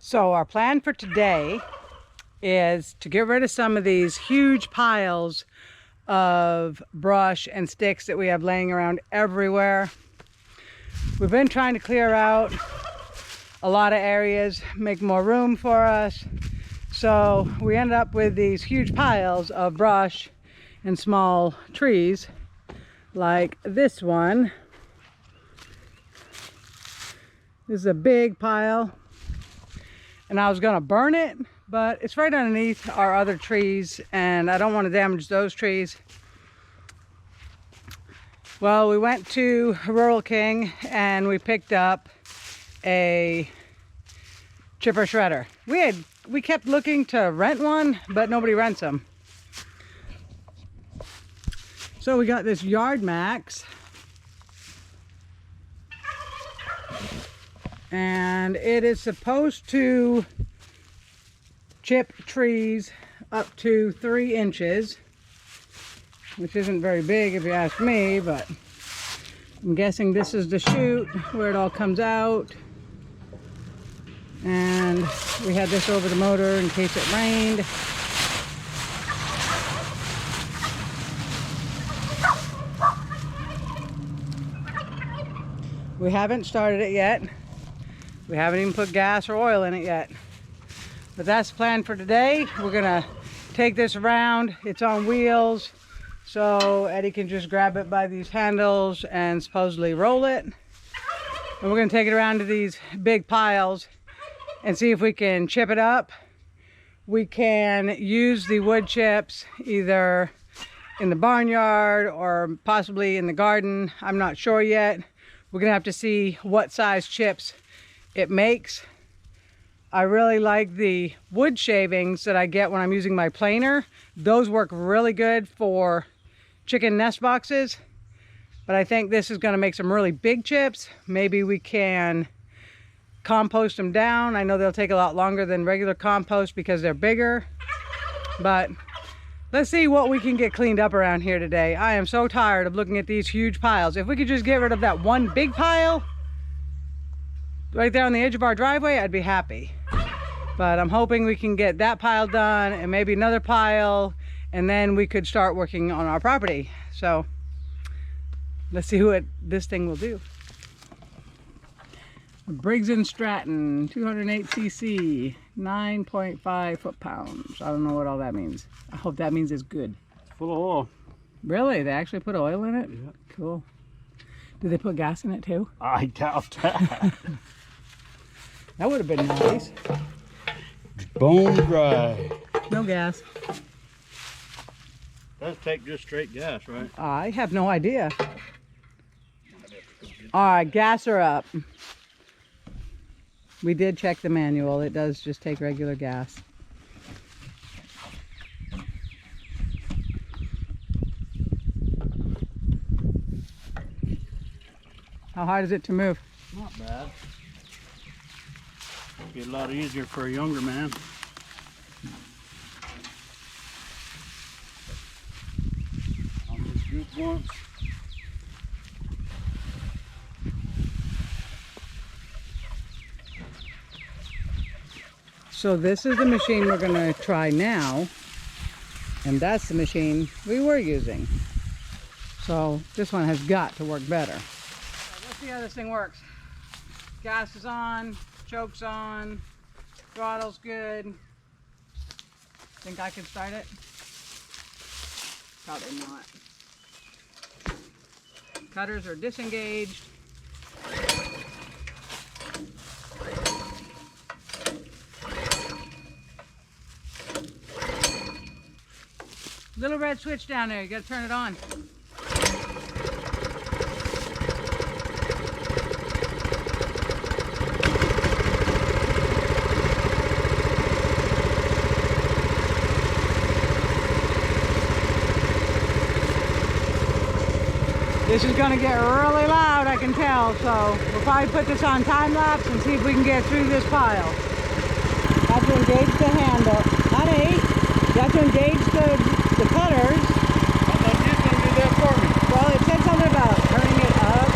So our plan for today is to get rid of some of these huge piles of brush and sticks that we have laying around everywhere. We've been trying to clear out a lot of areas, make more room for us. So we ended up with these huge piles of brush and small trees, like this one. This is a big pile, and I was gonna burn it, but it's right underneath our other trees, and I don't want to damage those trees. Well, we went to Rural King and we picked up a chipper shredder. We kept looking to rent one, but nobody rents them. So we got this Yardmax, and it is supposed to chip trees up to 3 inches, which isn't very big if you ask me, but I'm guessing this is the chute where it all comes out. And we had this over the motor in case it rained. We haven't started it yet. We haven't even put gas or oil in it yet. But that's the plan for today. We're gonna take this around. It's on wheels, so Eddie can just grab it by these handles and supposedly roll it. And we're gonna take it around to these big piles and see if we can chip it up. We can use the wood chips either in the barnyard or possibly in the garden. I'm not sure yet. We're gonna have to see what size chips it makes. I really like the wood shavings that I get when I'm using my planer. Those work really good for chicken nest boxes, but I think this is gonna make some really big chips. Maybe we can compost them down. I know they'll take a lot longer than regular compost because they're bigger, but let's see what we can get cleaned up around here today. I am so tired of looking at these huge piles. If we could just get rid of that one big pile right there on the edge of our driveway, I'd be happy. But I'm hoping we can get that pile done and maybe another pile, and then we could start working on our property. So let's see what this thing will do. Briggs & Stratton 208cc, 9.5 foot-pounds. I don't know what all that means. I hope that means it's good. It's full of oil. Really? They actually put oil in it? Yeah. Cool. Did they put gas in it too? I doubt that. That would have been nice. Bone dry. No gas. Does take just straight gas, right? I have no idea. All right, gas her up. We did check the manual. It does just take regular gas. How hard is it to move? Not bad. Be a lot easier for a younger man. I'll just scoop once. So this is the machine we're going to try now, and that's the machine we were using. So this one has got to work better. Let's see how this thing works. Gas is on, choke's on, throttle's good. Think I can start it? Probably not. Cutters are disengaged. Little red switch down there, you gotta turn it on. This is gonna get really loud, I can tell, so we'll probably put this on time lapse and see if we can get through this pile. Have to engage the handle. Honey, you have to engage the cutters. I thought you was going to do that for me. Well, it said something about turning it up.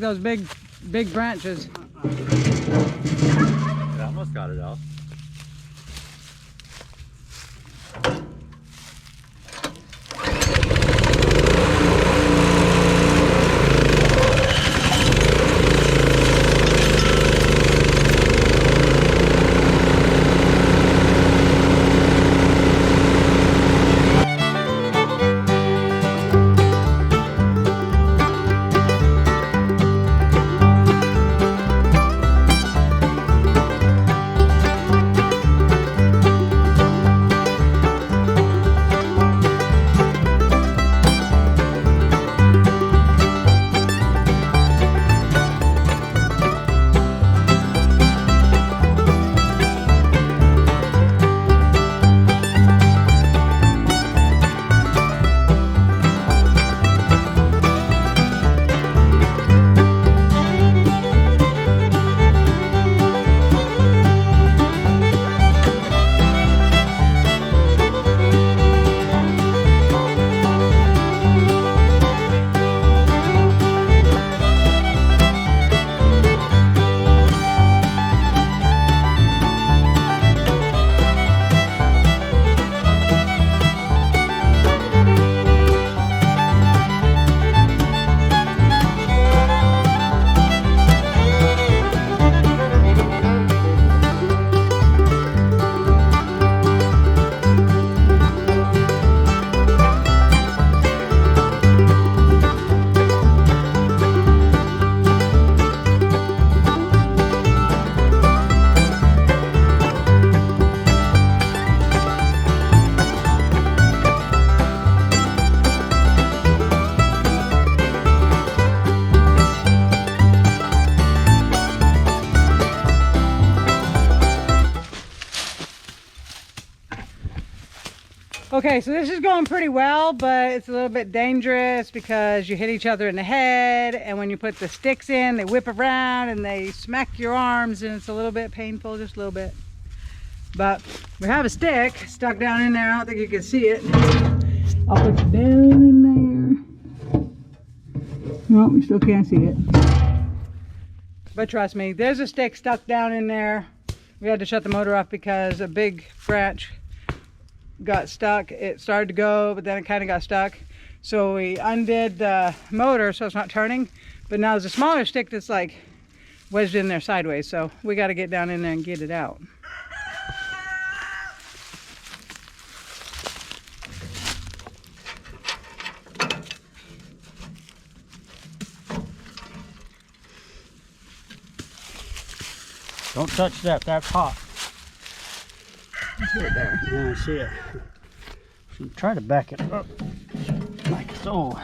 like those big branches. I almost got it out. Okay, so this is going pretty well, but it's a little bit dangerous because you hit each other in the head, and when you put the sticks in, they whip around and they smack your arms, and it's a little bit painful, just a little bit. But we have a stick stuck down in there. I don't think you can see it. I'll put it down in there. No, we still can't see it. But trust me, there's a stick stuck down in there. We had to shut the motor off because a big branch got stuck. It started to go, but then it kind of got stuck. So we undid the motor so it's not turning. But now there's a smaller stick that's like wedged in there sideways. So we got to get down in there and get it out. Don't touch that. That's hot. It's right there. Yeah, I see it. So try to back it up like so.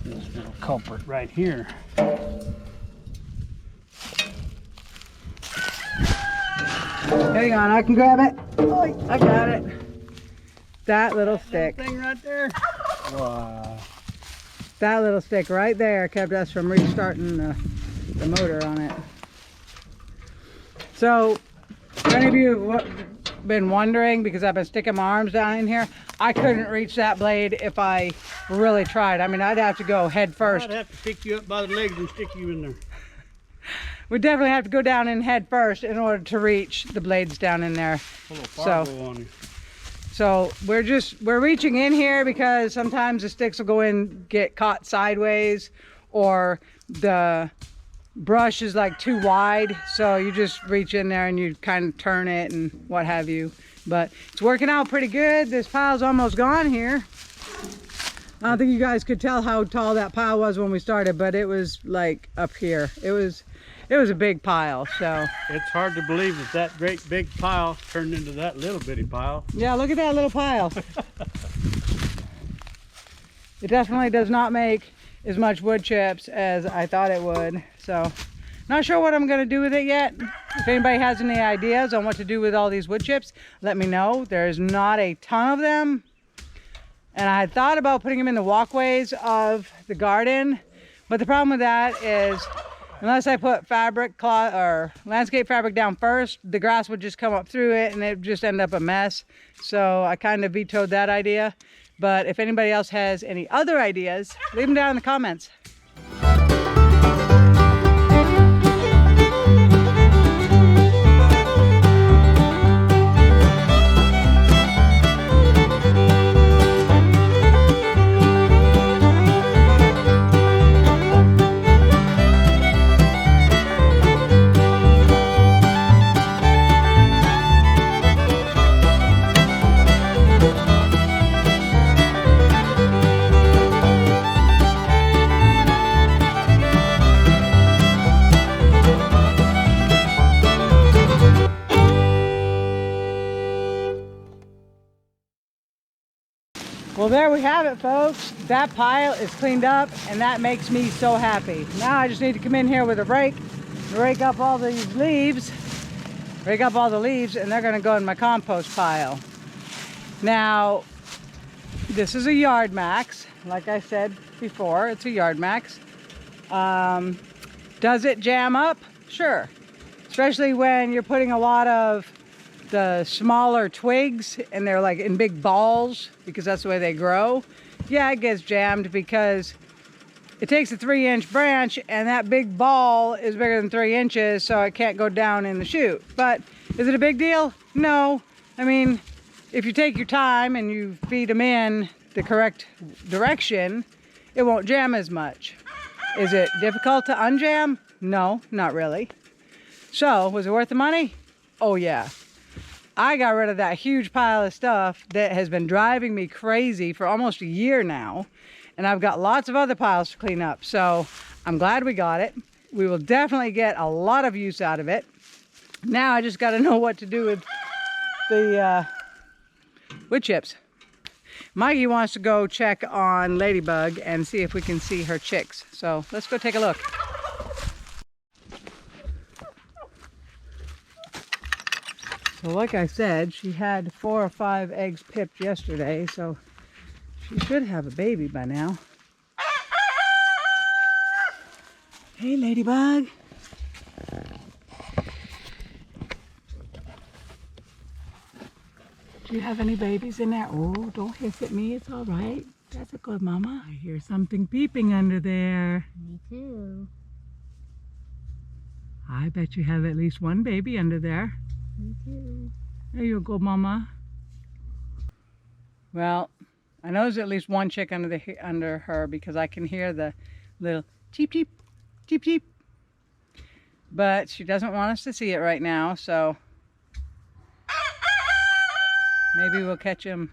This little culprit right here. Hang on, I can grab it. Oh, I got it. That little stick. Thing right there. Wow. That little stick right there kept us from restarting the motor on it. So, for any of you who've been wondering, because I've been sticking my arms down in here, I couldn't reach that blade if I really tried. I mean, I'd have to go head first. I'd have to pick you up by the legs and stick you in there. We definitely have to go down in head first in order to reach the blades down in there. A little fireball on you. So we're reaching in here because sometimes the sticks will go in, get caught sideways, or the brush is like too wide. So you just reach in there and you kind of turn it and what have you. But it's working out pretty good. This pile's almost gone here. I don't think you guys could tell how tall that pile was when we started, but it was like up here. It was a big pile, so. It's hard to believe that that great big pile turned into that little bitty pile. Yeah, look at that little pile. It definitely does not make as much wood chips as I thought it would. So, not sure what I'm gonna do with it yet. If anybody has any ideas on what to do with all these wood chips, let me know. There's not a ton of them. And I had thought about putting them in the walkways of the garden. But the problem with that is Unless I put fabric cloth or landscape fabric down first, the grass would just come up through it and it would just end up a mess. So I kind of vetoed that idea. But if anybody else has any other ideas, leave them down in the comments. Well, there we have it, folks. That pile is cleaned up, and that makes me so happy. Now I just need to come in here with a rake, rake up all these leaves, rake up all the leaves, and they're gonna go in my compost pile. Now, this is a Yardmax. Like I said before, it's a Yardmax. Does it jam up? Sure. Especially when you're putting a lot of the smaller twigs and they're like in big balls because that's the way they grow. Yeah, it gets jammed because it takes a 3-inch branch and that big ball is bigger than 3 inches, so it can't go down in the chute. But is it a big deal? No. I mean, if you take your time and you feed them in the correct direction, it won't jam as much. Is it difficult to unjam? No, not really. So, was it worth the money? Oh yeah. I got rid of that huge pile of stuff that has been driving me crazy for almost a year now. And I've got lots of other piles to clean up. So I'm glad we got it. We will definitely get a lot of use out of it. Now I just got to know what to do with the wood chips. Mikey wants to go check on Ladybug and see if we can see her chicks. So let's go take a look. So like I said, she had 4 or 5 eggs pipped yesterday, so she should have a baby by now. Hey, Ladybug. Do you have any babies in there? Oh, don't hiss at me. It's all right. That's a good mama. I hear something peeping under there. Me too. I bet you have at least one baby under there. Me too. There you go, mama. Well, I know there's at least one chick under her because I can hear the little cheep cheep, cheep cheep. But she doesn't want us to see it right now, so maybe we'll catch him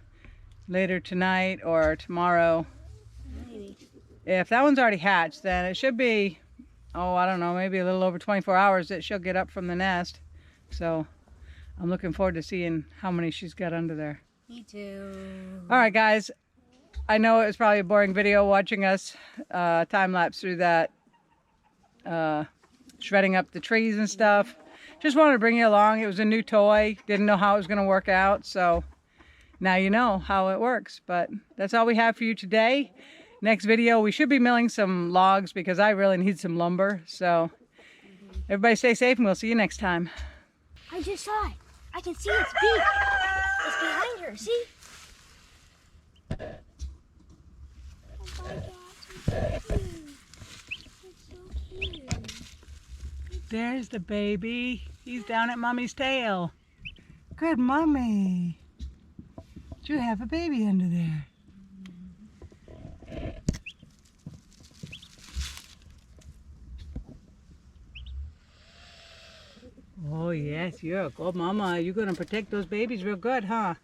later tonight or tomorrow. Maybe. If that one's already hatched, then it should be, oh, I don't know, maybe a little over 24 hours that she'll get up from the nest. So I'm looking forward to seeing how many she's got under there. Me too. All right, guys. I know it was probably a boring video watching us time lapse through that, shredding up the trees and stuff. Just wanted to bring you along. It was a new toy. Didn't know how it was going to work out. So now you know how it works. But that's all we have for you today. Next video, we should be milling some logs because I really need some lumber. So everybody stay safe and we'll see you next time. I just saw it. I can see its beak. It's behind her. See? Oh my gosh, it's so cute. There's the baby. He's down at Mommy's tail. Good mommy. You have a baby under there. Oh yes, you're a good mama. You're gonna protect those babies real good, huh?